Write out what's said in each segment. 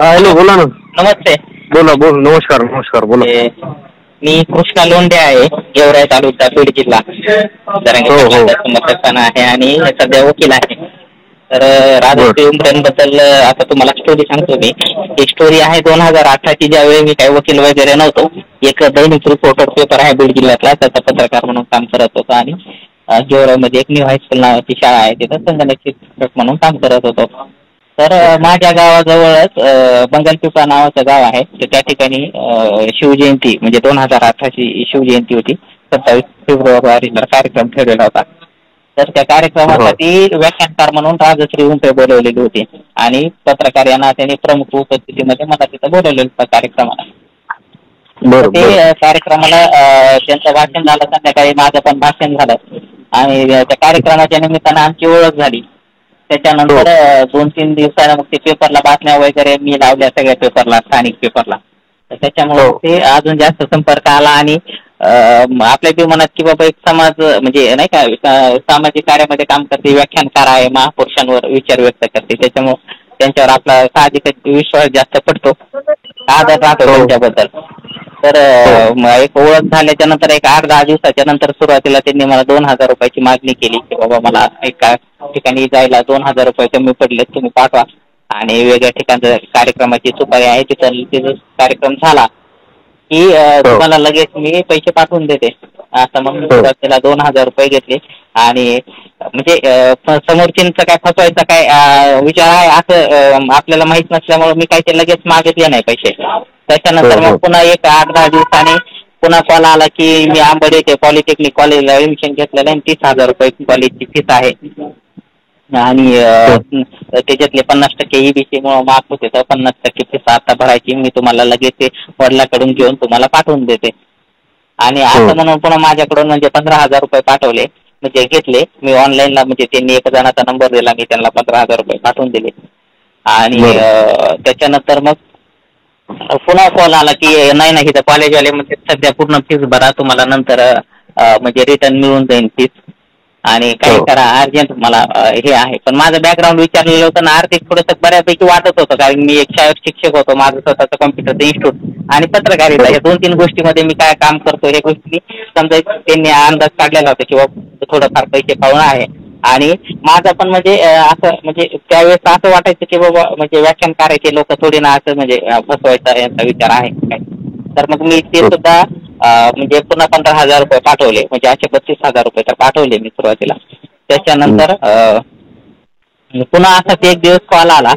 Hello, बोला ना. नमस्ते. बोला बोल. नमस्कार नमस्कार, बोला. मी कृष्णा लोंढे आहे, गेवराई तालुका, बीड जिल्हा. जरांगे पाटलांचा समर्थक आहे आणि सध्या वकील आहे. तर राजश्री उमरेंबद्दल आता तुम्हाला स्टोरी सांगतो मी. ही स्टोरी आहे 2018ची, ज्यावेळी मी काही वकील वगैरे नव्हतो. एक दैनिक रिपोर्टर पेपर आहे बीड जिल्ह्यातला, त्याचा पत्रकार म्हणून काम करत होतो आणि गेवराईमध्ये एक न्यू हायस्कूल नावाची शाळा आहे, तिथं संगणक शिक्षक म्हणून काम करत होतो. तर माझ्या गावाजवळच बंगलपिपळा नावाचं गाव आहे, त्या ठिकाणी शिवजयंती म्हणजे 2018ची शिवजयंती होती. 27 फेब्रुवारीला कार्यक्रम ठेवलेला होता. तर त्या कार्यक्रमासाठी व्याख्यानकार म्हणून राजश्री उमरे बोलवलेली होती आणि पत्रकार यांना त्यांनी प्रमुख उपस्थितीमध्ये मला तिथं बोलवलेलं होतं कार्यक्रमाला. ते कार्यक्रमाला त्यांचं भाषण झालं, संध्याकाळी माझं पण भाषण झालं आणि त्या कार्यक्रमाच्या निमित्तानं आमची ओळख झाली. त्याच्यानंतर 2-3 दिवसानं मग ते पेपरला बातम्या वगैरे मी लावल्या, सगळ्या पेपरला, स्थानिक पेपरला. तर त्याच्यामुळे ते अजून जास्त संपर्क आला आणि आपल्या बी मनात की बाबा एक समाज म्हणजे नाही का, सामाजिक कार्यामध्ये काम करते, व्याख्यानकार आहे, महापुरुषांवर विचार व्यक्त करते, त्याच्यामुळे त्यांच्यावर आपला साहजिक विश्वास जास्त पडतो, आदर राहतो त्यांच्याबद्दल. तर एक ओळख झाल्याच्या नंतर एक 8-10 दिवसाच्या नंतर सुरुवातीला त्यांनी मला 2,000 रुपयाची मागणी केली की बाबा मला एका ठिकाणी जायला 2,000 रुपये कमी पडले, तुम्ही पाठवा. आणि वेगळ्या ठिकाणचं कार्यक्रमाची सुपारी आहे, तिथं कार्यक्रम झाला की तुम्हाला लगेच मी पैसे पाठवून देते, असं मग सुरुवातीला 2,000 रुपये घेतले. आणि म्हणजे समोरच्यांचं काय फसवायचा काय विचार आहे असं आपल्याला माहित नसल्यामुळे मी काही ते लगेच मागितले नाही पैसे. त्याच्यानंतर मग पुन्हा एक 8-10 दिवसांनी पुन्हा कॉल आला की मी आंबड येथे पॉलिटेक्निक कॉलेजला ऍडमिशन घेतलेलं आहे, 30,000 रुपये कॉलेजची फीस आहे आणि त्याच्यातले 50% EBC मुळे माफ होते, तर 50% फीस आता भरायची, मी तुम्हाला लगेच ते वडिलाकडून घेऊन तुम्हाला पाठवून देते. आणि असं म्हणून पुन्हा माझ्याकडून म्हणजे 15,000 रुपये पाठवले, म्हणजे घेतले मी ऑनलाईनला. म्हणजे त्यांनी एक जणाचा नंबर दिला, मी त्यांना 15,000 रुपये पाठवून दिले. आणि त्याच्यानंतर मग पुन्हा कॉल आला की नाही नाही, इथं कॉलेजवाले म्हणजे सध्या पूर्ण फीस भरा, तुम्हाला नंतर म्हणजे रिटर्न मिळून जाईल फीस आणि काही करा, अर्जंट मला हे आहे. पण माझं बॅकग्राऊंड विचारलेलं होतं ना, आर्थिक थोडंसं बऱ्यापैकी वाटत होतं, कारण मी एक शाळेत शिक्षक होतो, माझं स्वतःचं कॉम्प्युटरचं इन्स्टिट्यूट आणि पत्रकारिता, या 2-3 गोष्टीमध्ये मी काय काम करतो हे गोष्टी समजा त्यांनी अंदाज काढलेला होता किंवा थोडंफार पैसे पाहून आहे. आणि माझं पण म्हणजे असं म्हणजे त्यावेळेस असं वाटायचं की बाबा म्हणजे व्याख्यानकाराचे लोक थोडी ना असं म्हणजे फसवायचा यांचा विचार आहे काय. तर मग मी ते सुद्धा म्हणजे पुन्हा 15,000 रुपये पाठवले, म्हणजे असे 35,000 रुपये तर पाठवले मी सुरुवातीला. त्याच्यानंतर पुन्हा असाच एक दिवस कॉल आला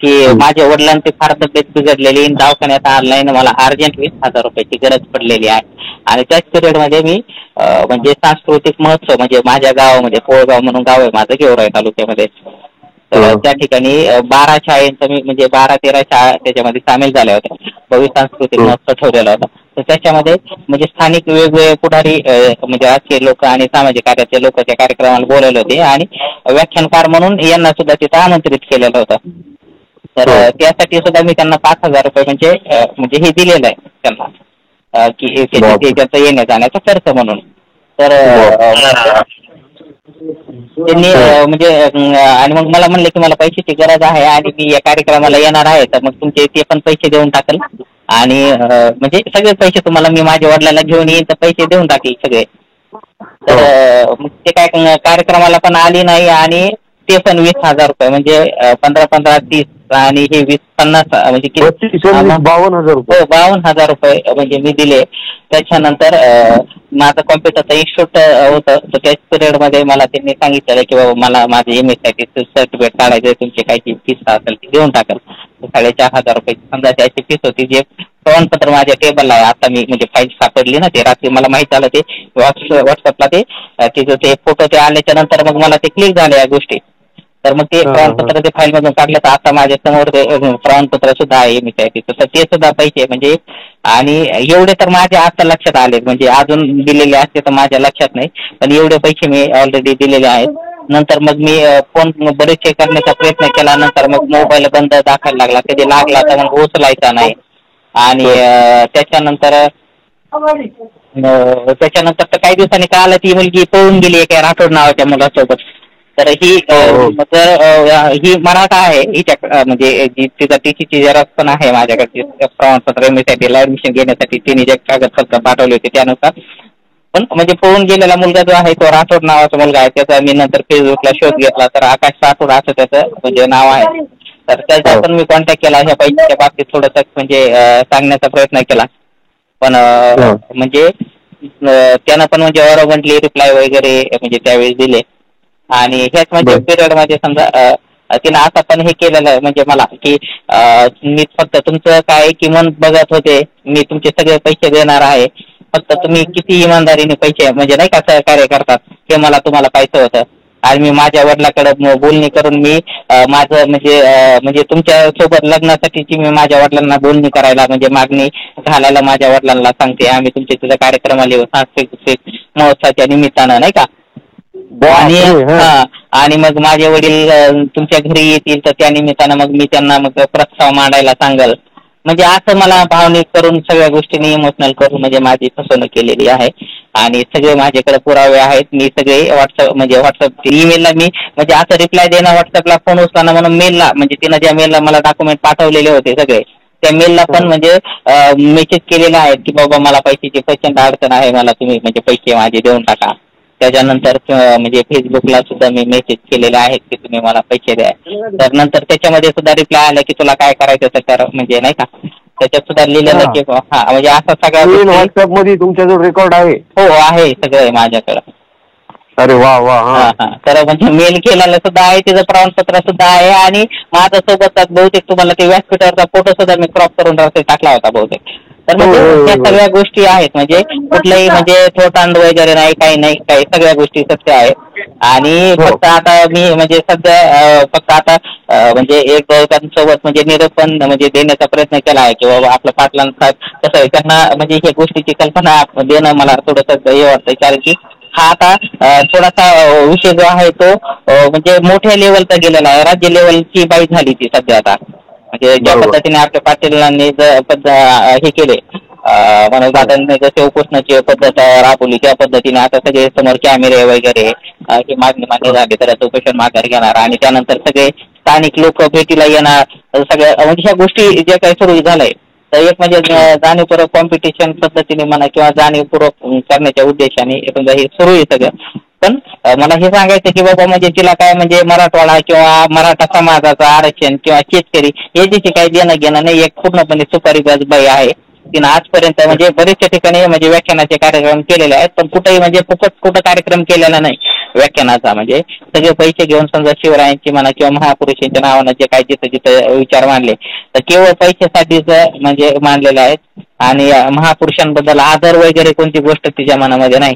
की माझ्या वडिलांची फार तब्येत बिघडलेली, दवाखान्यात ऑनलाईन मला अर्जंट 20,000 रुपयाची गरज पडलेली आहे. आणि त्याच पिरियडमध्ये मी म्हणजे सांस्कृतिक महोत्सव म्हणजे माझ्या गावामध्ये कोळगाव म्हणून गाव आहे माझं, गेवराई तालुक्यामध्ये, तर त्या ठिकाणी 12 शाळेंचं मी म्हणजे 12-13 शाळा त्याच्यामध्ये सामील झाल्या होत्या. भव्य सांस्कृतिक महोत्सव ठेवलेला होता. तर त्याच्यामध्ये म्हणजे स्थानिक वेगवेगळे पुढारी म्हणजे राजकीय लोक आणि सामाजिक कार्याचे लोक त्या कार्यक्रमाला बोलवले होते आणि व्याख्यानकार म्हणून यांना सुद्धा तिथं आमंत्रित केलेलं होतं. तर त्यासाठी सुद्धा मी त्यांना 5,000 रुपये म्हणजे हे दिलेलं आहे त्यांना की त्याचा येण्या जाण्याचा खर्च म्हणून. तर त्यांनी म्हणजे आणि मग मला म्हणले की मला पैशाची गरज आहे आणि मी या कार्यक्रमाला येणार आहे, तर मग तुमचे ते पण पैसे देऊन टाकल आणि म्हणजे सगळे पैसे तुम्हाला मी माझ्या वडिलांना घेऊन येईन, तर पैसे देऊन टाकेल सगळे. तर मग ते काय कार्यक्रमाला पण आली नाही आणि ते पण 20,000 रुपये म्हणजे 15-15, 30 आणि हे 20-50 म्हणजे 52,000 रुपये. हो, 52,000 रुपये म्हणजे मी दिले. त्याच्यानंतर माझं कॉम्प्युटरचं इन्स्टिट्यूट होतं, तर त्याच पिरियडमध्ये मला त्यांनी सांगितलेलं की बाबा मला माझे MA सर्टिफिकेट काढायचे, तुमची काही फीस असेल ती देऊन टाकाल. 4,500 रुपये समजा त्याची फीस होती, जे प्रमाणपत्र माझ्या टेबलला आहे आता. मी म्हणजे फाईल सापडली ना, ते रात्री मला माहीत झालं, ते व्हॉट्सअपला तिथं ते फोटो ते आल्याच्या नंतर मग मला ते क्लिक झाले या गोष्टी. तर मग ते प्रमाणपत्र ते फाईलमधून काढलं, तर आता माझ्या समोर ते प्रमाणपत्र सुद्धा आहे MA तर ते सुद्धा पैसे म्हणजे. आणि एवढे तर माझ्या आता लक्षात आले, म्हणजे अजून दिलेले असते तर माझ्या लक्षात नाही, पण एवढे पैसे मी ऑलरेडी दिलेले आहेत. नंतर मग मी फोन बरेचसे करण्याचा प्रयत्न केला, नंतर मग मोबाईल बंद दाखवायला लागला, कधी लागला तर मग उचलायचा नाही. आणि त्याच्यानंतर तर काही दिवसांनी कळालं ती मुलगी पळून गेली एका राठोड नावाच्या मुलासोबत. तर ही ही मराठा आहे हिच्या म्हणजे जी तिचा टीसीची झेरॉक्स पण आहे माझ्याकडे प्रमाणपत्र एमएसाठी ऍडमिशन घेण्यासाठी तिने जे कागदपत्र पाठवले होते त्यानुसार. पण म्हणजे पळून गेलेला मुलगा जो आहे तो राठोड नावाचा मुलगा आहे त्याचा मी नंतर फेसबुकला शोध घेतला तर आकाश राठोड असं त्याचं म्हणजे नाव आहे. तर त्याचा पण मी कॉन्टॅक्ट केला ह्या पैशाच्या बाबतीत थोडंसं म्हणजे सांगण्याचा प्रयत्न केला पण म्हणजे त्यानं पण म्हणजे ऑरोगंटली रिप्लाय वगैरे म्हणजे त्यावेळेस दिले आणि ह्याच म्हणजे पिरियडमध्ये समजा तिनं असं पण हे केलेलं आहे म्हणजे मला की मी फक्त तुमचं काय किमान बघत होते मी तुमचे सगळे पैसे देणार आहे फक्त तुम्ही किती इमानदारीने पैसे म्हणजे नाही का सहकार्य करतात हे मला तुम्हाला पाहिजे होतं आणि मी माझ्या वडिलांकडे बोलणी करून मी माझं म्हणजे तुमच्या सोबत लग्नासाठीची मी माझ्या वडिलांना बोलणी करायला म्हणजे मागणी घालायला माझ्या वडिलांना सांगते आम्ही तुमच्या तिथं कार्यक्रमाला येऊ सांस्कृतिक महोत्सवाच्या निमित्तानं नाही का आणि मग माझे वडील तुमच्या घरी येतील तर त्या निमित्तानं मग मी त्यांना मग प्रस्ताव मांडायला सांगल म्हणजे असं मला भावनिक करून सगळ्या गोष्टींनी इमोशनल करून म्हणजे माझी फसवणूक केलेली आहे आणि सगळे माझ्याकडे पुरावे आहेत मी सगळे व्हॉट्सअप ईमेलला मी म्हणजे असं रिप्लाय देणं व्हॉट्सअपला फोन उचलणं म्हणून मेलला म्हणजे तिनं ज्या मेलला मला डॉक्युमेंट पाठवलेले होते सगळे त्या मेलला पण म्हणजे मेसेज केलेला आहे की बाबा मला पैशाची प्रचंड अडचण आहे मला तुम्ही म्हणजे पैसे माझे देऊन टाका त्याच्यानंतर म्हणजे फेसबुकला सुद्धा मी मेसेज केलेले आहेत की तुम्ही मला पैसे द्या तर नंतर त्याच्यामध्ये सुद्धा रिप्लाय आला की तुला काय करायचं तर म्हणजे नाही का त्याच्यात सुद्धा लिहिलेलं की म्हणजे असं सगळ्या व्हॉट्सअप मध्ये तुमच्याजवळ रेकॉर्ड आहे हो आहे सगळं माझ्याकडं अरे वा वा तर म्हणजे मेल केलेलं सुद्धा आहे तिचं प्रमाणपत्र सुद्धा आहे आणि माझ्या सोबत बहुतेक तुम्हाला ते व्यासपीठावरचा फोटो सुद्धा मी क्रॉप करून टाकला होता बहुतेक तर म्हणजे त्या सगळ्या गोष्टी आहेत म्हणजे कुठलंही म्हणजे थोटांड वगैरे नाही काही सगळ्या गोष्टी सत्य आहेत आणि फक्त आता मी म्हणजे सध्या फक्त आता म्हणजे एक सोबत म्हणजे निरोप पण म्हणजे देण्याचा प्रयत्न केला आहे की बाबा आपलं पाटलांचा कसं आहे त्यांना म्हणजे ह्या गोष्टीची कल्पना देणं मला थोडंसं हे वाटतंय कारण की हा आता थोडासा विषय जो आहे तो म्हणजे मोठ्या लेवलचा गेलेला आहे राज्य लेवलची बाई झाली ती सध्या आता म्हणजे ज्या पद्धतीने आपल्या पाटीलांनी हे केले मनोज दादांनी जसे उपोषणाची पद्धत राबवली त्या पद्धतीने आता सगळे समोर कॅमेरे वगैरे ही मागणी झाली तर उपोषण माघार घेणार आणि त्यानंतर सगळे स्थानिक लोक भेटीला येणार सगळ्या म्हणजे ह्या गोष्टी ज्या काही सुरू झालंय तर एक म्हणजे जाणीवपूर्वक कॉम्पिटिशन पद्धतीने म्हणा किंवा जाणीवपूर्वक करण्याच्या उद्देशाने समजा हे सुरू आहे सगळं पण मला हे सांगायचं की बाबा म्हणजे तिला काय म्हणजे मराठवाडा किंवा मराठा समाजाचं आरक्षण किंवा शेतकरी याच्याशी काही देणं घेणं नाही एक पूर्णपणे सुपारीबाज बाई आहे तिनं आजपर्यंत म्हणजे बरेचशा ठिकाणी म्हणजे व्याख्यानाचे कार्यक्रम केलेले आहेत पण कुठेही म्हणजे फुकट कुठं कार्यक्रम केलेला नाही व्याख्यानाचा म्हणजे सगळे पैसे घेऊन समजा शिवरायांची म्हणा किंवा महापुरुषांच्या नावानं जे काही जिथं जिथं विचार मांडले तर केवळ पैशासाठीच म्हणजे मांडलेले आहेत आणि महापुरुषांबद्दल आदर वगैरे कोणती गोष्ट तिच्या मनामध्ये नाही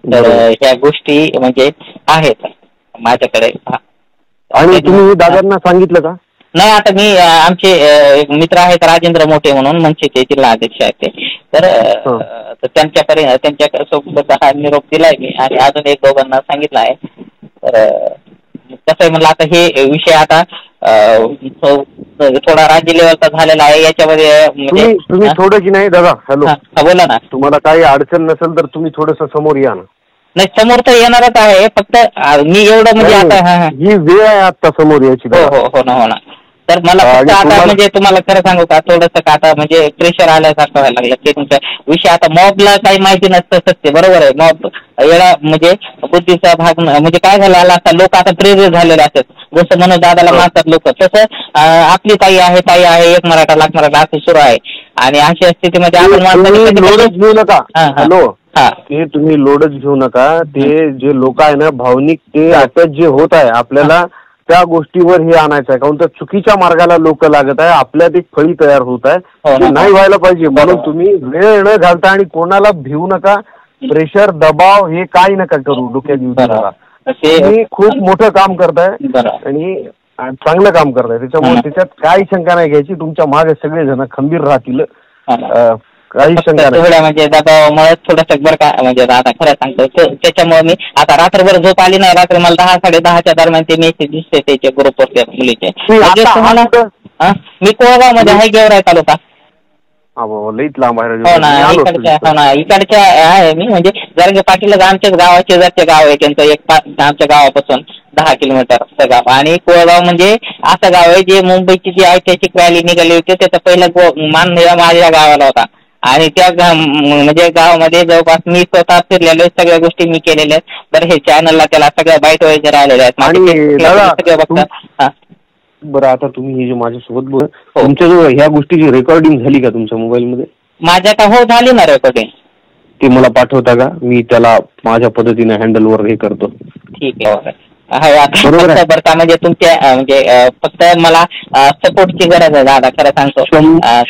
तर ह्या गोष्टी म्हणजे आहेत माझ्याकडे आणि तुम्ही दादांना सांगितलं का नाही आता मी आमचे एक मित्र आहेत राजेंद्र मोठे म्हणून मनसेचे जिल्हा अध्यक्ष आहेत ते तर त्यांच्या सोबत हा निरोप दिलाय मी आणि अजून एक दोघांना सांगितलं आहे तर कसं आहे म्हणलं आता हे विषय आता थोडा राज्य लेवलचा झालेला आहे याच्यामध्ये म्हणजे तुम्ही थोडं की नाही दादा हॅलो बोला ना तुम्हाला काही अडचण नसेल तर तुम्ही थोडंसं समोर या ना नाही समोर तर येणारच आहे फक्त मी एवढं म्हणजे आता ही वेळ आहे आता समोर याची हो ना तर मला फक्त आता म्हणजे तुम्हाला खरं सांगू का थोडंसं का आता म्हणजे प्रेशर आल्यासारखं व्हायला लागलं ते तुमचा विषय आता मॉबला काही माहिती नसतं सत्य बरोबर आहे मॉब एवढा म्हणजे बुद्धीचा भाग म्हणजे काय झालं आता लोक आता प्रेरित झालेले असतात जसं मनोज दादाला मानतात लोक तसं आपली ताई आहे एक मराठा लाख मराठा असं सुरू आहे आणि अशा स्थितीमध्ये आपण लोडच घेऊ नका हॅलो ते तुम्ही लोडच घेऊ नका ते जे लोक आहे ना भावनिक ते आता जे होत आहे आपल्याला त्या गोष्टीवर हे आणायचं आहे कारण तर चुकीच्या मार्गाला लोक लागत आहे आपल्यात एक फळी तयार होत आहे नाही व्हायला पाहिजे म्हणून तुम्ही वेळ न घालता आणि कोणाला भिवू नका प्रेशर दबाव हे काही नका करू डोक्यात येऊ नका तुम्ही खूप मोठं काम करताय आणि चांगलं काम करताय त्याच्यामुळे त्याच्यात काही शंका नाही घ्यायची तुमच्या मागे सगळेजण खंबीर राहतील काही शंका नाही म्हणजे दबावामुळे थोडंसं बरं का म्हणजे आता खरं सांगतो त्याच्यामुळे मी आता रात्रभर झोप आली नाही रात्री मला 10-10:30च्या दरम्यान ते मेसेज दिसते त्याचे ग्रुपवर त्या मुलीचे मी कोळगाव मध्ये आहे गेवराई तालुका लईच लांब आहे. हो ना, इकडच्या आहे मी, म्हणजे जरांगे पाटील आमच्याच गावाचे जाते गाव आहे त्यांचं, एक आमच्या गावापासून 10 किलोमीटरचं गाव. आणि कोळगाव म्हणजे असं गाव आहे जे मुंबईची जी ऐतिहासिक रॅली निघाली होती त्याचा पहिला मान माझ्या गावाला होता. आणि त्या म्हणजे गावामध्ये जवळपास मी स्वतः फिरलेलो, सगळ्या गोष्टी मी केलेल्या आहेत. तर हे चॅनलला त्याला सगळ्या बाईट वगैरे आलेल्या आहेत सगळं बघता. बरं, आता तुम्ही हे जे माझ्यासोबत बोल, तुमच्याजवळ ह्या गोष्टीची रेकॉर्डिंग झाली का तुमच्या मोबाईलमध्ये? माझ्या का हो, झाली ना रेकॉर्डिंग. ते मला पाठवता का? मी त्याला माझ्या पद्धतीने हँडलवर हे करतो. ठीक आहे. बरं का, म्हणजे तुमच्या म्हणजे फक्त मला सपोर्टची गरज आहे दादा, खरं सांगतो.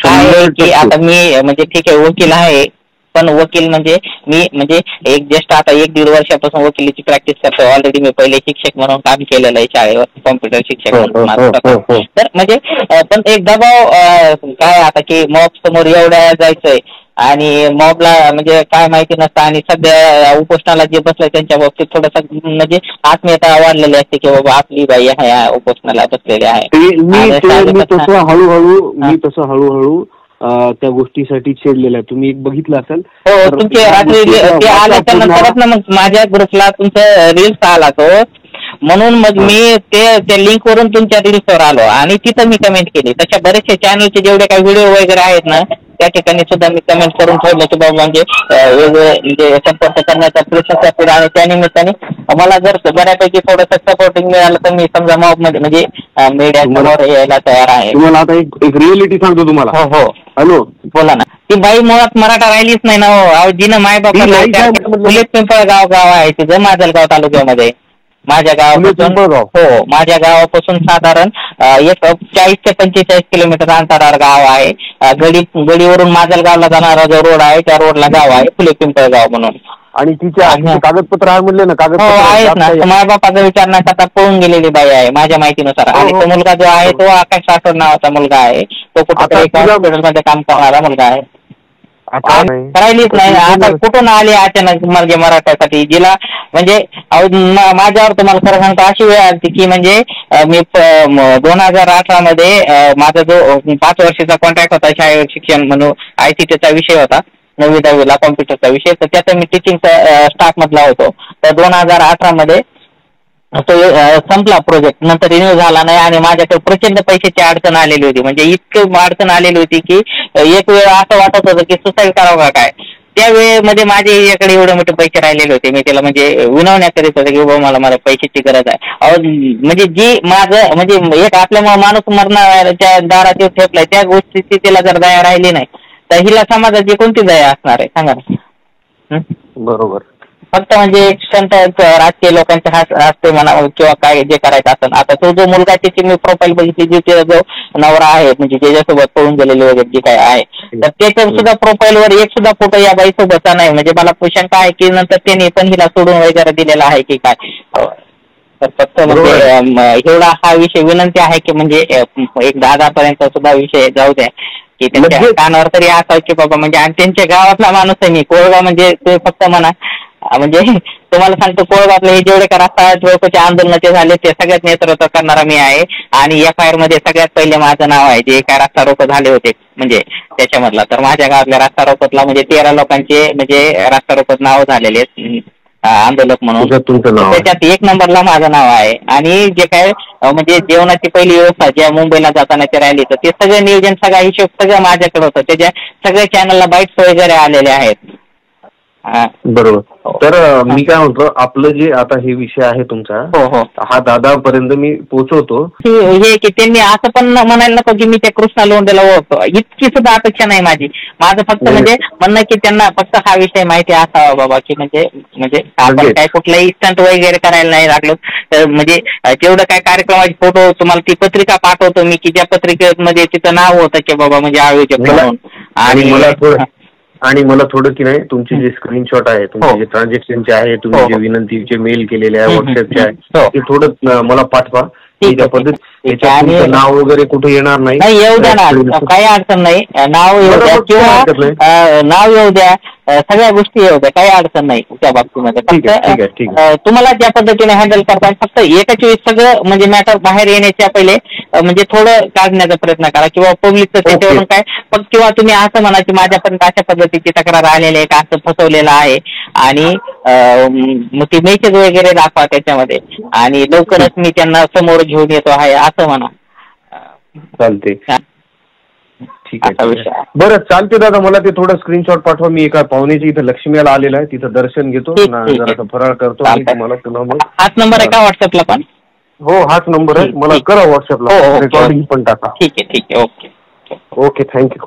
काय की आता मी म्हणजे ठीक आहे वकील आहे, पण वकील म्हणजे मी म्हणजे जस्ट आता 1-1.5 वर्षापासून वकिलीची प्रॅक्टिस करतो. ऑलरेडी मी पहिले शिक्षक म्हणून काम केलेलं आहे शाळेवर, कॉम्प्युटर शिक्षक म्हणून. तर म्हणजे पण एक दबाव काय आता की मॉब समोर एवढ्या जायचंय आणि मॉबला म्हणजे काय माहिती नसतं. आणि सध्या उपोषणाला जे बसलंय त्यांच्या बाबतीत थोडंसं म्हणजे आत्मीयता वाढलेली असते की बाबा आपली बाई आहे उपोषणाला बसलेली आहे. मी तसं हळूहळू त्या गोष्टीसाठी छेडलेलं आहे. तुम्ही एक बघितलं असेल. हो, तुमचे रात्री ते आल्याच्या नंतरच ना मग माझ्या ग्रुपला तुमचं रील्स आला तो, म्हणून मग मी त्या लिंक वरून तुमच्या रील्सवर आलो आणि तिथं मी कमेंट केली. तशा बरेचसे चॅनलचे जेवढे काही व्हिडिओ वगैरे आहेत ना त्या ठिकाणी सुद्धा मी कमेंट करून ठेवलं की बाबा म्हणजे वेगवेगळे म्हणजे संपर्क करण्याचा प्रयत्न करतो. आणि त्यानिमित्ताने मला जर बऱ्यापैकी थोडंसं सपोर्टिंग मिळालं तर मी समजा मॉब मध्ये म्हणजे मीडिया समोर यायला तयार आहे. तुम्हाला आता एक रिअलिटी सांगतो तुम्हाला. हो, हॅलो, बोला ना. ती बाई मुळात मराठा राहिलीच नाही ना हो. जिनं मायबापा पिंपळगाव आहे तिथं माजलगाव तालुक्यामध्ये. माझ्या गावापासून हो, माझ्या गावापासून साधारण 40 ते 45 किलोमीटर अंतरावर गाव आहे. गडीवरून माजलगावला जाणारा जो रोड आहे त्या रोडला गाव आहे फुले पिंपळगाव म्हणून. आणि तिच्या कागदपत्र आहे म्हणले ना? कागदपत्र आहेत ना. मायबापाचा विचारण्यात आता पळून गेलेली बाई आहे माझ्या माहितीनुसार. आणि तो मुलगा जो आहे तो आकाश साखर नावाचा मुलगा आहे. तो कुठेतरी हॉस्पिटलमध्ये काम करणारा मुलगा आहे. राहिलीच नाही. आता कुठून आली अचानक म्हणजे मराठ्यासाठी, जिला म्हणजे माझ्यावर तुम्हाला खरं सांगतो अशी वेळ आली की म्हणजे मी 2018 मध्ये माझा जो 5 वर्षाचा कॉन्ट्रॅक्ट होता शाळेवर शिक्षण म्हणून ICTचा विषय होता 9वी-10वीला कॉम्प्युटरचा विषय, तर त्याचा मी टीचिंगचा स्टाफ मधला होतो. तर 2018 मध्ये तो संपला प्रोजेक्ट, नंतर रिन्यू झाला नाही आणि माझ्याकडे प्रचंड पैशाची अडचण आलेली होती. म्हणजे इतकं अडचण आलेली होती की एक वेळ असं वाटत होतं की सुसाईड करावं का काय. त्या वेळेमध्ये माझ्याकडे एवढे मोठे पैसे राहिलेले होते. मी त्याला म्हणजे विनवण्या करीत होते की बाबा मला पैशाची गरज आहे. म्हणजे जी माझं म्हणजे एक आपल्या माणूस मरणाच्या दारात ठेपलाय त्या गोष्टीची तिला जर दया राहिली नाही तर हिला समाजाची कोणती दया असणार आहे सांगा ना. बरोबर. फक्त म्हणजे संत राजकीय लोकांच्या हस्ते म्हणा किंवा काय जे करायचं असेल. आता तो जो मुलगा त्याची मी प्रोफाईल बघितली, जो नवरा आहे म्हणजे ज्याच्यासोबत पळून गेलेले वगैरे जे काय आहे, तर त्याच्या सुद्धा प्रोफाईलवर एक सुद्धा फोटो या बाई सोबतचा नाही. म्हणजे मला शंका आहे की नंतर त्याने पण हिला सोडून वगैरे दिलेला आहे की काय. तर फक्त म्हणजे एवढा हा विषय विनंती आहे की म्हणजे एक दादापर्यंत सुद्धा विषय जाऊ द्या की त्यांच्या कानावर तरी असावं की बाबा म्हणजे. आणि त्यांच्या गावातला माणूस आहे मी. कोळगाव म्हणजे ते फक्त म्हणा म्हणजे तुम्हाला सांगतो कोळगावातले हे जेवढे का रस्ता चौकचे आंदोलन ते झाले ते सगळ्यात नेतृत्व करणारा मी आहे. आणि FIR मध्ये सगळ्यात पहिले माझं नाव आहे जे काय रस्ता रोको झाले होते म्हणजे त्याच्यामधला. तर माझ्या गावातल्या रस्ता रोकोतला म्हणजे 13 लोकांचे म्हणजे रस्ता रोकोत नाव झालेले आहेत आंदोलक म्हणून. त्याच्यात 1 नंबरला माझं नाव आहे. आणि जे काय म्हणजे जेवणाची पहिली व्यवस्था ज्या मुंबईला जाताना ते राहिली तर ते सगळं नियोजन सगळा हिशोब सगळं माझ्याकडे होतं. त्याच्या सगळ्या चॅनलला बाईट्स वगैरे आलेले आहेत. बरोबर. तर मी काय म्हणतो आपलं जे आता हे विषय आहे तुमचा, हा दादापर्यंत मी पोहोचवतो. हे की त्यांनी असं पण म्हणायला नको की मी त्या कृष्णा लोंढेला ओळखतो, इतकी सुद्धा अपेक्षा नाही माझी. माझं फक्त म्हणजे म्हणणं की त्यांना फक्त हा विषय माहिती असावा बाबा की म्हणजे आपण काय कुठलाही स्टंट वगैरे करायला नाही लागलो. तर म्हणजे जेवढं काय कार्यक्रमाचे फोटो तुम्हाला ती पत्रिका पाठवतो मी की ज्या पत्रिकेमध्ये तिचं नाव होतं की बाबा म्हणजे आयोजक म्हणून. आणि मला थोडं की नाही तुमचे जे स्क्रीनशॉट आहे तुमचे जे ट्रान्झॅक्शनचे आहे, तुम्ही जे विनंतीचे मेल केलेले आहे व्हॉट्सअपचे आहे, ते थोडं मला पाठवा. त्या पद्धतीत नाव वगैरे कुठे येणार नाही. येऊ द्या ना, काही अडचण नाही. नाव येऊ द्या किंवा नाव येऊ द्या सगळ्या गोष्टी हे होत्या, काही अडचण नाही त्या बाबतीमध्ये. ठीक आहे. तुम्हाला ज्या पद्धतीने हँडल करता फक्त एकाच वेळेस सगळं म्हणजे मॅटर बाहेर येण्याच्या पहिले म्हणजे थोडं काढण्याचा प्रयत्न करा किंवा पब्लिकचं त्याच्यावरून काय किंवा तुम्ही असं म्हणा की माझ्यापर्यंत अशा पद्धतीची तक्रार आलेली आहे का, असं फसवलेलं आहे आणि मग ती मेसेज वगैरे दाखवा त्याच्यामध्ये आणि लवकरच मी त्यांना समोर घेऊन येतो आहे असं म्हणा. चालते. ठीक आहे. बरं चालते दादा, मला ते थोडं स्क्रीनशॉट पाठवा. मी एका पाहुण्याची इथं लक्ष्मीला आलेला आहे, तिथं दर्शन घेतो, जरा फराळ करतो आणि तुम्हाला पुन्हा मग. हाच नंबर आहे का व्हॉट्सअपला पण? हो हाच नंबर आहे. मला करा व्हॉट्सअपला, रेकॉर्डिंग पण टाका. ठीक आहे. ओके. थँक्यू.